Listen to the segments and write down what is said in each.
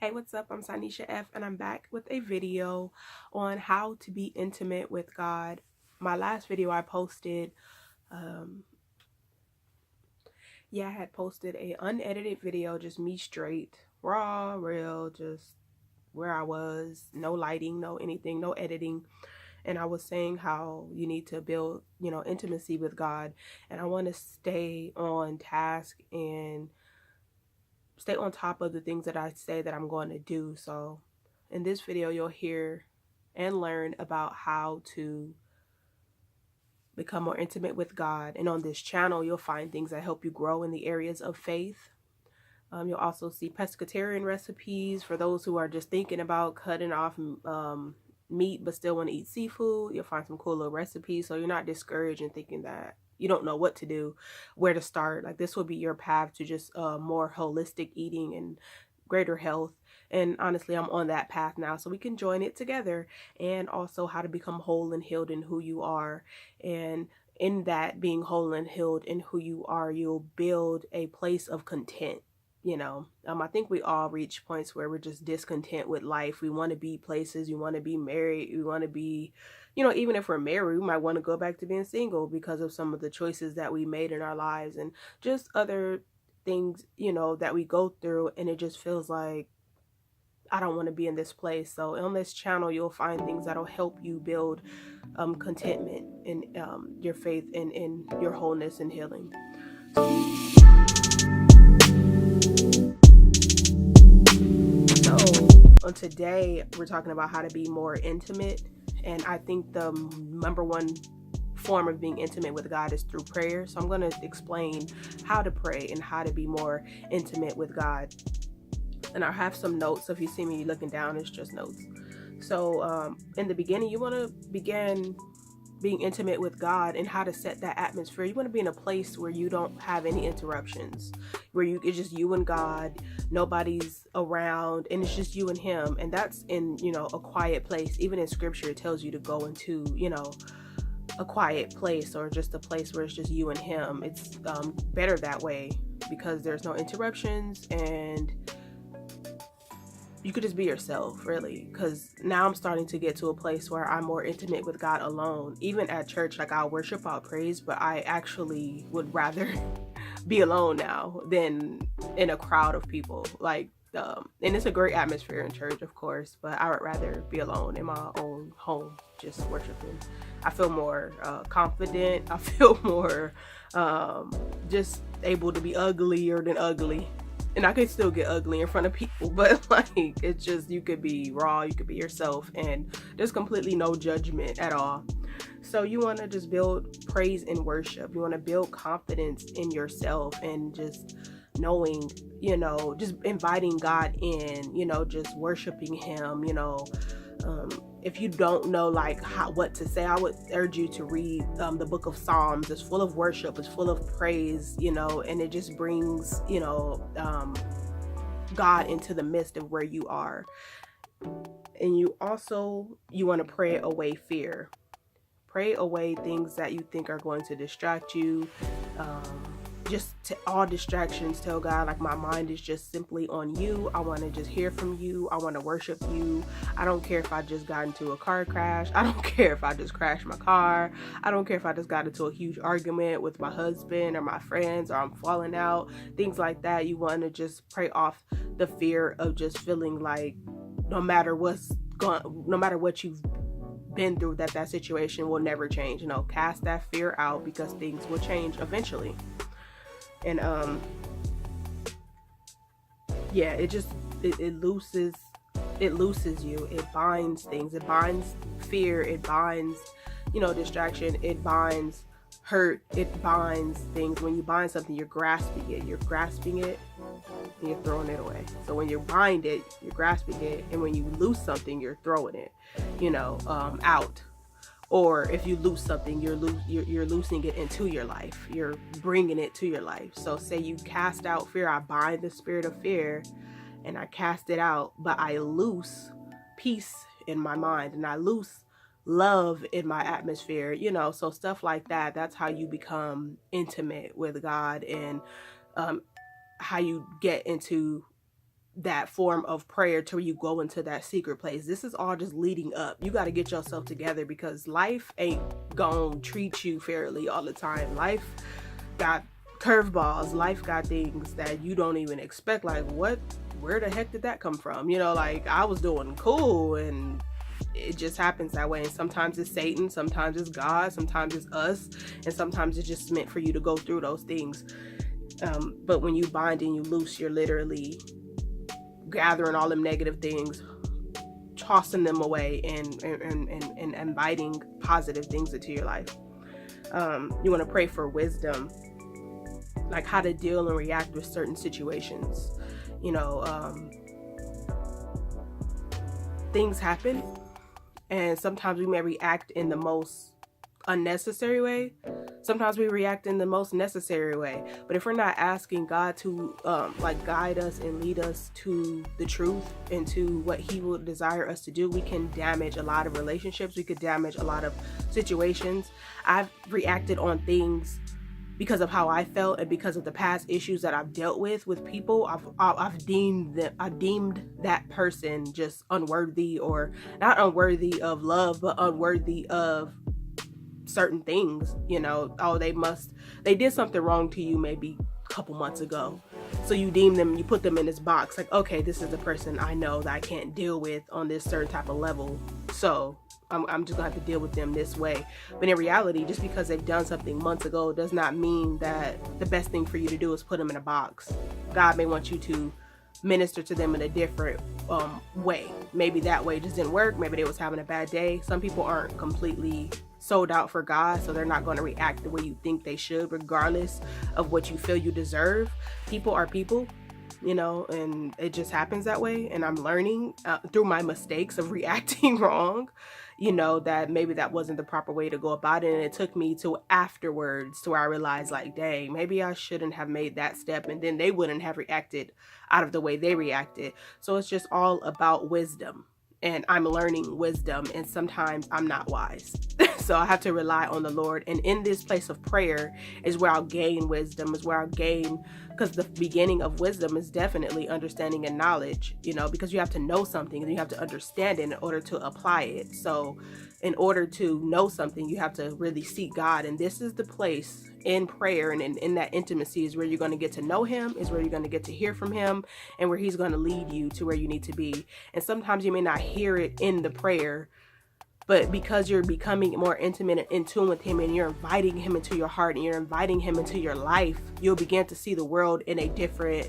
Hey, what's up? I'm Sanisha F, and I'm back with a video on how to be intimate with God. My last video I posted, I had posted a unedited video, just me straight, raw, real, just where I was, no lighting, no anything, no editing. And I was saying how you need to build, intimacy with God. And I want to stay on task and stay on top of the things that I say that I'm going to do. So in this video, you'll hear and learn about how to become more intimate with God. And on this channel, you'll find things that help you grow in the areas of faith. You'll also see pescatarian recipes for those who are just thinking about cutting off meat but still want to eat seafood. You'll find some cool little recipes, so you're not discouraged and thinking that you don't know what to do, where to start. Like, this will be your path to just more holistic eating and greater health. And honestly, I'm on that path now, so we can join it together. And also how to become whole and healed in who you are. And in that being whole and healed in who you are, you'll build a place of content. I think we all reach points where we're just discontent with life. We want to be places, we want to be married, we want to be, even if we're married, we might want to go back to being single because of some of the choices that we made in our lives and just other things, that we go through. And it just feels like, I don't want to be in this place. So on this channel, you'll find things that'll help you build contentment in your faith and in your wholeness and healing. So today we're talking about how to be more intimate, and I think the number one form of being intimate with God is through prayer. So I'm going to explain how to pray and how to be more intimate with God. And I have some notes, so if you see me looking down, it's just notes. So in the beginning, you want to begin being intimate with God and how to set that atmosphere. You want to be in a place where you don't have any interruptions, where it's just you and God, nobody's around, and it's just you and him. And that's in, a quiet place. Even in scripture, it tells you to go into, a quiet place, or just a place where it's just you and him. It's better that way because there's no interruptions, and you could just be yourself, really. Because now I'm starting to get to a place where I'm more intimate with God alone. Even at church, like, I'll worship, I'll praise, but I actually would rather be alone now than in a crowd of people. Like, and it's a great atmosphere in church, of course, but I would rather be alone in my own home, just worshiping. I feel more confident. I feel more just able to be uglier than ugly. And I could still get ugly in front of people, but like, it's just, you could be raw, you could be yourself, and there's completely no judgment at all. So you want to just build praise and worship. You want to build confidence in yourself and just knowing, just inviting God in, just worshiping him. If you don't know what to say, I would urge you to read the book of Psalms. It's full of worship, it's full of praise, and it just brings, God into the midst of where you are. And you want to pray away fear. Pray away things that you think are going to distract you. Just all distractions, tell God, like, my mind is just simply on you. I want to just hear from you. I want to worship you. I don't care if I just got into a car crash. I don't care if I just crashed my car. I don't care if I just got into a huge argument with my husband or my friends, or I'm falling out, things like that. You want to just pray off the fear of just feeling like no matter what you've been through, that situation will never change. Cast that fear out, because things will change eventually. And it looses you. It binds things. It binds fear. It binds, distraction. It binds hurt. It binds things. When you bind something, you're grasping it. And you're throwing it away. So when you bind it, you're grasping it, and when you lose something, you're throwing it, out. Or if you lose something, you're losing it into your life. You're bringing it to your life. So say you cast out fear. I bind the spirit of fear and I cast it out, but I loose peace in my mind, and I loose love in my atmosphere, so stuff like that. That's how you become intimate with God, and how you get into that form of prayer till you go into that secret place. This is all just leading up. You got to get yourself together, because life ain't gonna treat you fairly all the time. Life got curveballs. Life got things that you don't even expect. Like, where the heck did that come from? You know, like, I was doing cool and it just happens that way. And sometimes it's Satan, sometimes it's God, sometimes it's us, and sometimes it's just meant for you to go through those things. But when you bind and you loose, you're literally gathering all them negative things, tossing them away, and inviting positive things into your life. You want to pray for wisdom, like how to deal and react with certain situations. You know, things happen, and sometimes we may react in the most unnecessary way. Sometimes we react in the most necessary way. But if we're not asking God to like guide us and lead us to the truth and to what he will desire us to do, we can damage a lot of relationships. We could damage a lot of situations. I've reacted on things because of how I felt and because of the past issues that I've dealt with people. I've deemed that person just unworthy, or not unworthy of love, but unworthy of certain things. You know, oh, they did something wrong to you maybe a couple months ago, so you deem them, you put them in this box, like, okay, this is the person I know that I can't deal with on this certain type of level, so I'm just gonna have to deal with them this way. But in reality, just because they've done something months ago does not mean that the best thing for you to do is put them in a box. God may want you to minister to them in a different way. Maybe that way just didn't work. Maybe they was having a bad day. Some people aren't completely sold out for God, so they're not going to react the way you think they should, regardless of what you feel you deserve. People are people, you know, and it just happens that way. And I'm learning through my mistakes of reacting wrong, you know, that maybe that wasn't the proper way to go about it. And it took me to afterwards to where I realized, like, dang, maybe I shouldn't have made that step, and then they wouldn't have reacted out of the way they reacted. So it's just all about wisdom. And I'm learning wisdom, and sometimes I'm not wise. So I have to rely on the Lord. And in this place of prayer is where I'll gain wisdom, is where I'll gain, because the beginning of wisdom is definitely understanding and knowledge, you know, because you have to know something and you have to understand it in order to apply it. So in order to know something, you have to really seek God. And this is the place in prayer and in that intimacy is where you're going to get to know him, is where you're going to get to hear from him, and where he's going to lead you to where you need to be. And sometimes you may not hear it in the prayer, but because you're becoming more intimate and in tune with him, and you're inviting him into your heart and you're inviting him into your life, you'll begin to see the world in a different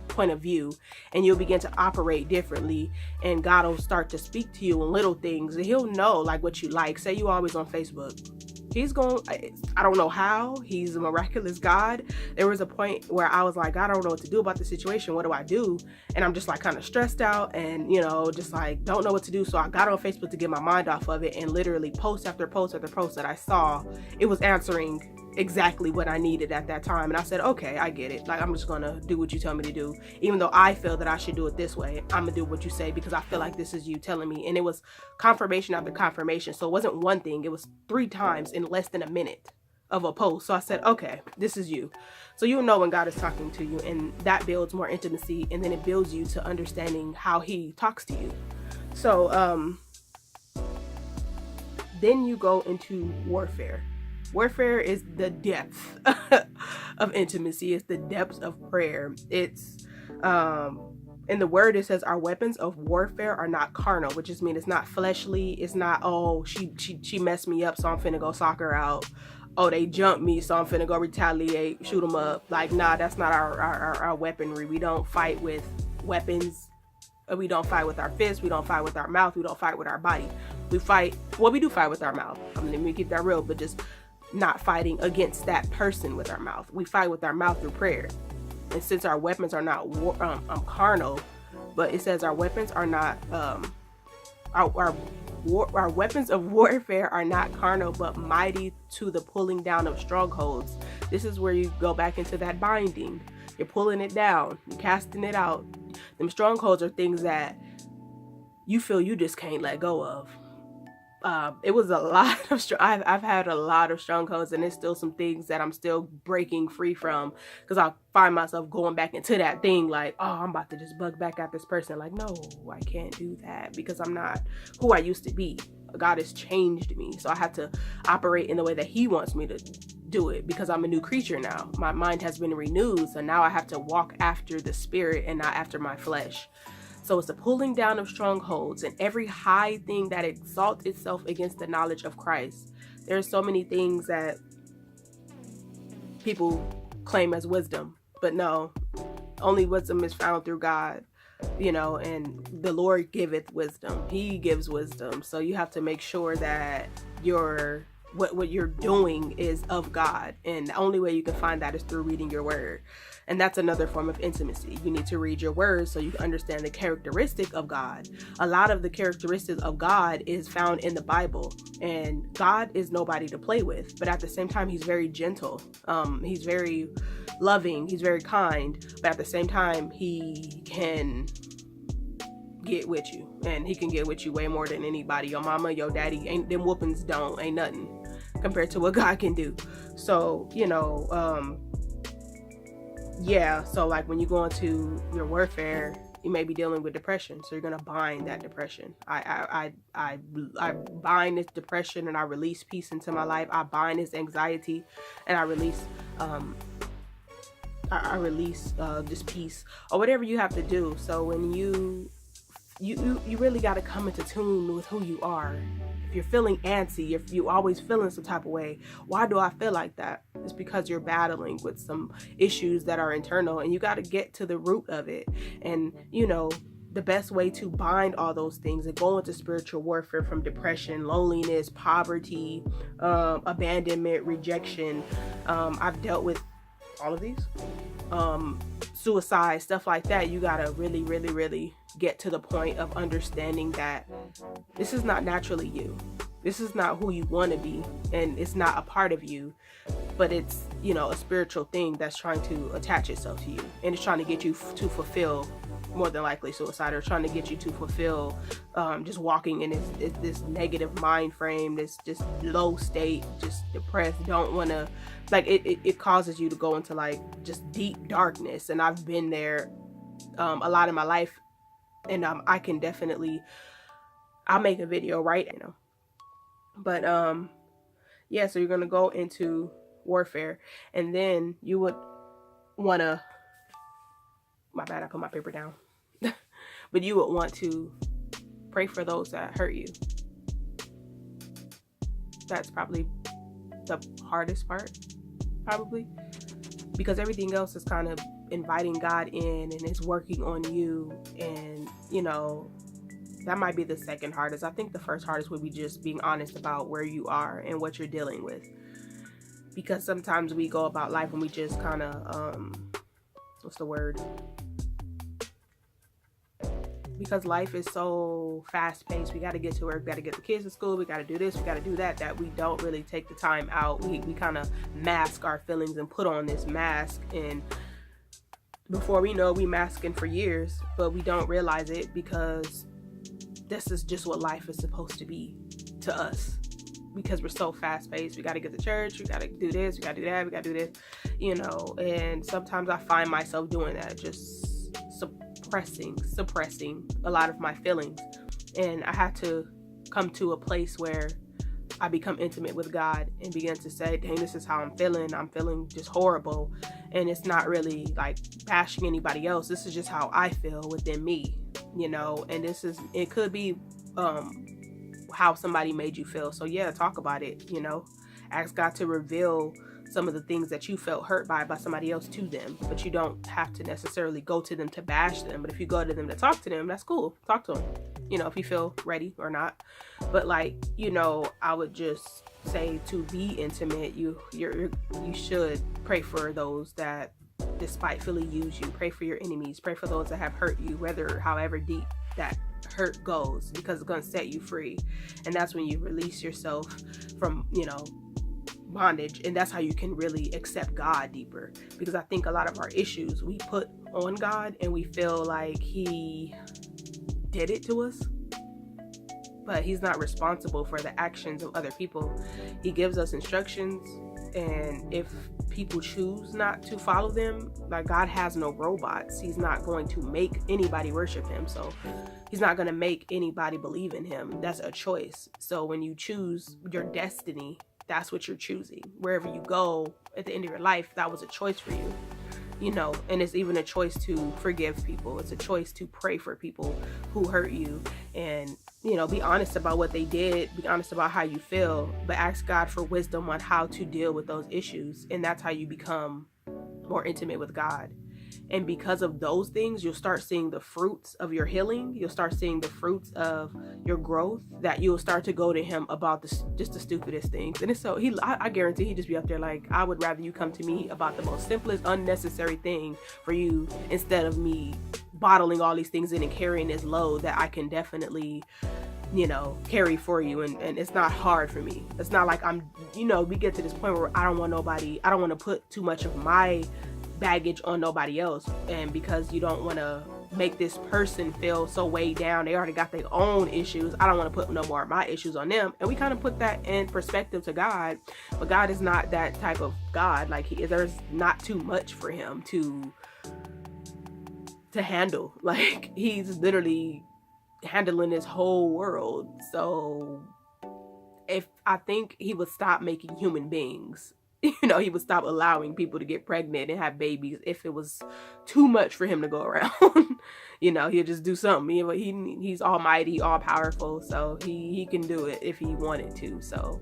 point of view, and you'll begin to operate differently. And God will start to speak to you in little things, and he'll know, like, what you like. Say you always on Facebook. I don't know how, he's a miraculous God. There was a point where I was like, I don't know what to do about the situation. What do I do? And I'm just like kind of stressed out and, you know, just like don't know what to do. So I got on Facebook to get my mind off of it, and literally post after post after post that I saw, it was answering exactly what I needed at that time. And I said, okay, I get it. Like, I'm just gonna do what you tell me to do. Even though I feel that I should do it this way, I'm gonna do what you say because I feel like this is you telling me. And it was confirmation after confirmation. So it wasn't one thing, it was 3 times in less than a minute of a post. So I said, okay, this is you. So you'll know when God is talking to you, and that builds more intimacy, and then it builds you to understanding how he talks to you. So then you go into warfare. Warfare is the depth of intimacy. It's the depths of prayer. It's in the word, it says our weapons of warfare are not carnal, which just means it's not fleshly. It's not, oh, she messed me up, so I'm finna go sock her out. Oh, they jumped me, so I'm finna go retaliate, shoot them up. Like, nah, that's not our weaponry. We don't fight with weapons. We don't fight with our fists. We don't fight with our mouth. We don't fight with our body. We do fight with our mouth. I mean, let me keep that real, but just not fighting against that person with our mouth. We fight with our mouth through prayer. And since our weapons are not carnal, but it says our weapons are not our weapons of warfare are not carnal, but mighty to the pulling down of strongholds. This is where you go back into that binding. You're pulling it down, you're casting it out. Them strongholds are things that you feel you just can't let go of. it was a lot of I've had a lot of strongholds, and there's still some things that I'm still breaking free from, because I find myself going back into that thing like, oh, I'm about to just bug back at this person. Like, no, I can't do that, because I'm not who I used to be. God has changed me, so I have to operate in the way that he wants me to do it, because I'm a new creature now. My mind has been renewed, so now I have to walk after the spirit and not after my flesh. So it's a pulling down of strongholds and every high thing that exalts itself against the knowledge of Christ. There's so many things that people claim as wisdom, but no, only wisdom is found through God, you know, and the Lord giveth wisdom. He gives wisdom. So you have to make sure that what you're doing is of God. And the only way you can find that is through reading your word. And that's another form of intimacy. You need to read your word so you can understand the characteristic of God. A lot of the characteristics of God is found in the Bible, and God is nobody to play with, but at the same time, he's very gentle. He's very loving. He's very kind, but at the same time, he can get with you, and he can get with you way more than anybody. Your mama, your daddy, ain't them whoopings ain't nothing compared to what God can do. So, you know, yeah, so like when you go into your warfare, you may be dealing with depression, so you're gonna bind that depression. I bind this depression, and I release peace into my life. I bind this anxiety, and I release this peace, or whatever you have to do. So when you really got to come into tune with who you are. If you're feeling antsy, if you always feeling some type of way, why do I feel like that? It's because you're battling with some issues that are internal, and you got to get to the root of it. And, you know, the best way to bind all those things and go into spiritual warfare from depression, loneliness, poverty, abandonment, rejection. I've dealt with all of these. Suicide, stuff like that. You gotta really, really, really get to the point of understanding that this is not naturally you. This is not who you want to be, and it's not a part of you, but it's, you know, a spiritual thing that's trying to attach itself to you, and it's trying to get you to fulfill, more than likely, suicide, or trying to get you to fulfill just walking in this negative mind frame, this just low state, just depressed, don't want to, like, it causes you to go into like just deep darkness. And I've been there a lot in my life, and I can definitely, I'll make a video, right, you know, but yeah, so you're gonna go into warfare, and then you would want to, my bad, I put my paper down. But you would want to pray for those that hurt you. That's probably the hardest part, probably, because everything else is kind of inviting God in, and it's working on you. And, you know, that might be the second hardest. I think the first hardest would be just being honest about where you are and what you're dealing with. Because sometimes we go about life and we just kind of, what's the word? Because life is so fast paced, we got to get to work, we got to get the kids to school, we got to do this, we got to do that, that we don't really take the time out. We kind of mask our feelings and put on this mask, and before we know, we masking for years, but we don't realize it, because this is just what life is supposed to be to us. Because we're so fast paced, we got to get to church, we got to do this, we got to do that, we got to do this, you know. And sometimes I find myself doing that, just suppressing a lot of my feelings. And I had to come to a place where I become intimate with God and begin to say, dang, this is how I'm feeling just horrible. And it's not really like bashing anybody else, this is just how I feel within me, you know. And it could be how somebody made you feel. So yeah, talk about it, you know. Ask God to reveal some of the things that you felt hurt by somebody else to them. But you don't have to necessarily go to them to bash them. But if you go to them to talk to them, that's cool. Talk to them, you know, if you feel ready or not. But like, you know, I would just say, to be intimate, you should pray for those that despitefully use you. Pray for your enemies. Pray for those that have hurt you, whether however deep that hurt goes, because it's going to set you free. And that's when you release yourself from, you know, bondage. And that's how you can really accept God deeper, because I think a lot of our issues we put on God, and we feel like he did it to us. but he's not responsible for the actions of other people. He gives us instructions, and if people choose not to follow them, like, God has no robots. He's not going to make anybody worship him, so he's not going to make anybody believe in him. That's a choice. So when you choose your destiny, that's what you're choosing. Wherever you go at the end of your life, that was a choice for you. And it's even a choice to forgive people. It's a choice to pray for people who hurt you, and be honest about what they did, be honest about how you feel, but ask God for wisdom on how to deal with those issues. And that's how you become more intimate with God. And because of those things, you'll start seeing the fruits of your healing. You'll start seeing the fruits of your growth, that you'll start to go to him about just the stupidest things. And it's so, I guarantee he'd just be up there like, I would rather you come to me about the most simplest, unnecessary thing for you, instead of me bottling all these things in and carrying this load that I can definitely, carry for you. And it's not hard for me. It's not like I'm, we get to this point where I don't want to put too much of my baggage on nobody else. And because you don't want to make this person feel so weighed down, they already got their own issues, I don't want to put no more of my issues on them. And we kind of put that in perspective to God, but God is not that type of God. Like, there's not too much for him to handle. Like, he's literally handling this whole world. So if I think he would stop making human beings, he would stop allowing people to get pregnant and have babies if it was too much for him to go around. He'll just do something. He's almighty, all powerful, so he can do it if he wanted to. So,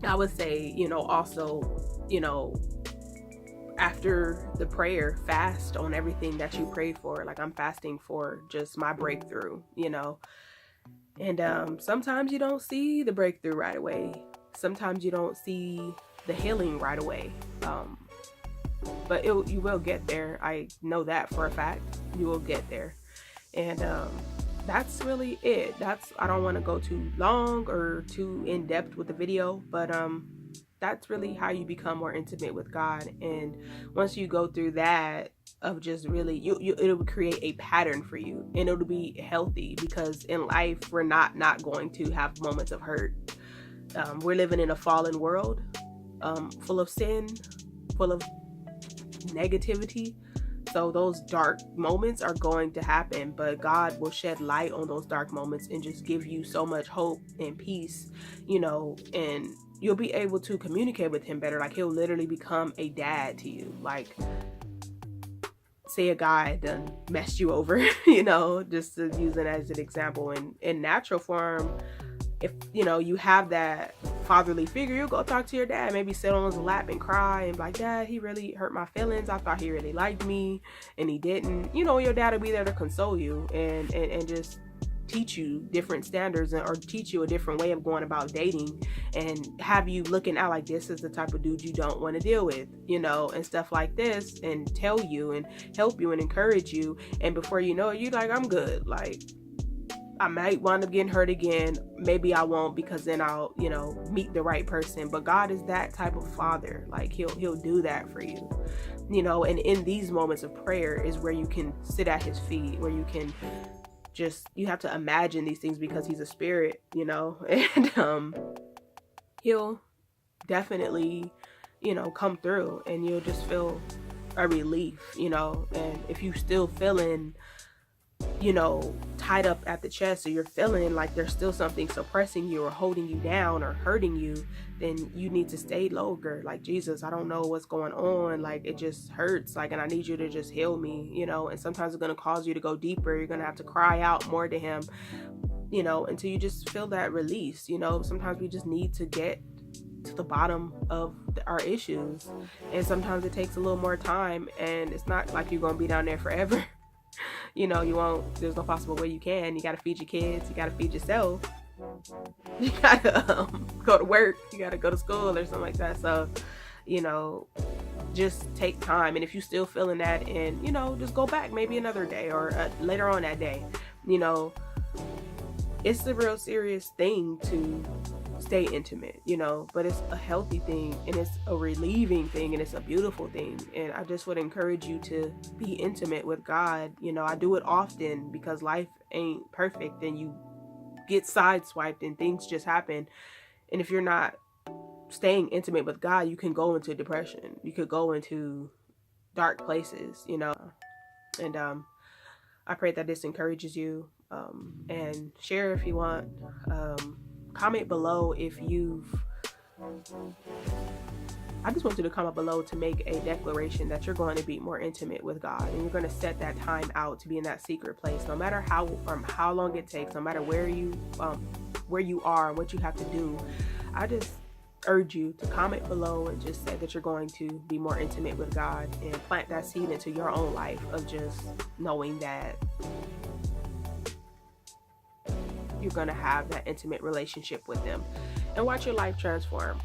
I would say, also, after the prayer, fast on everything that you prayed for. Like, I'm fasting for just my breakthrough, and sometimes you don't see the breakthrough right away. Sometimes you don't see the healing right away, but you will get there. I know that for a fact. You will get there. And that's really it. I don't want to go too long or too in depth with the video, but that's really how you become more intimate with God. And once you go through that, of just really, it'll create a pattern for you, and it'll be healthy, because in life we're not going to have moments of hurt. We're living in a fallen world, full of sin, full of negativity. So those dark moments are going to happen, but God will shed light on those dark moments and just give you so much hope and peace, and you'll be able to communicate with him better. Like, he'll literally become a dad to you. Like, say a guy done messed you over, just to use it as an example. In natural form, if you have that fatherly figure, you'll go talk to your dad, maybe sit on his lap and cry and be like, Dad, he really hurt my feelings. I thought he really liked me and he didn't. Your dad will be there to console you and just teach you different standards, or teach you a different way of going about dating, and have you looking out like, this is the type of dude you don't want to deal with, and stuff like this, and tell you and help you and encourage you. And before you know it, you're like, I'm good. Like, I might wind up getting hurt again. Maybe I won't, because then I'll, meet the right person. But God is that type of father. Like, he'll do that for you, and in these moments of prayer is where you can sit at his feet, where you can you have to imagine these things, because he's a spirit, and he'll definitely, come through, and you'll just feel a relief, and if you still feeling, tied up at the chest, or you're feeling like there's still something suppressing you or holding you down or hurting you, then you need to stay longer. Like, Jesus, I don't know what's going on. Like, it just hurts. Like, and I need you to just heal me, and sometimes it's going to cause you to go deeper. You're going to have to cry out more to him, until you just feel that release. Sometimes we just need to get to the bottom of our issues, and sometimes it takes a little more time, and it's not like you're going to be down there forever. You won't, there's no possible way you can. You got to feed your kids. You got to feed yourself. You got to go to work. You got to go to school or something like that. So, just take time. And if you're still feeling that, and, just go back maybe another day, or later on that day, it's a real serious thing to stay intimate, you know, but it's a healthy thing and it's a relieving thing and it's a beautiful thing. And I just would encourage you to be intimate with God. You know, I do it often because life ain't perfect and you get sideswiped and things just happen. And if you're not staying intimate with God, you can go into depression. You could go into dark places, you know. And I pray that this encourages you. And share if you want. Comment below if you've... I just want you to comment below to make a declaration that you're going to be more intimate with God and you're going to set that time out to be in that secret place, no matter how long it takes, no matter where you are and what you have to do. I just urge you to comment below and just say that you're going to be more intimate with God and plant that seed into your own life of just knowing that you're going to have that intimate relationship with Him and watch your life transform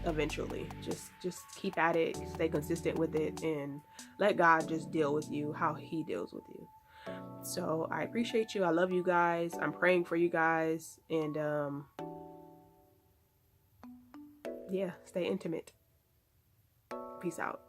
eventually. Just keep at it, stay consistent with it, and let God just deal with you how He deals with you. So I appreciate you. I love you guys. I'm praying for you guys. And yeah, stay intimate. Peace out.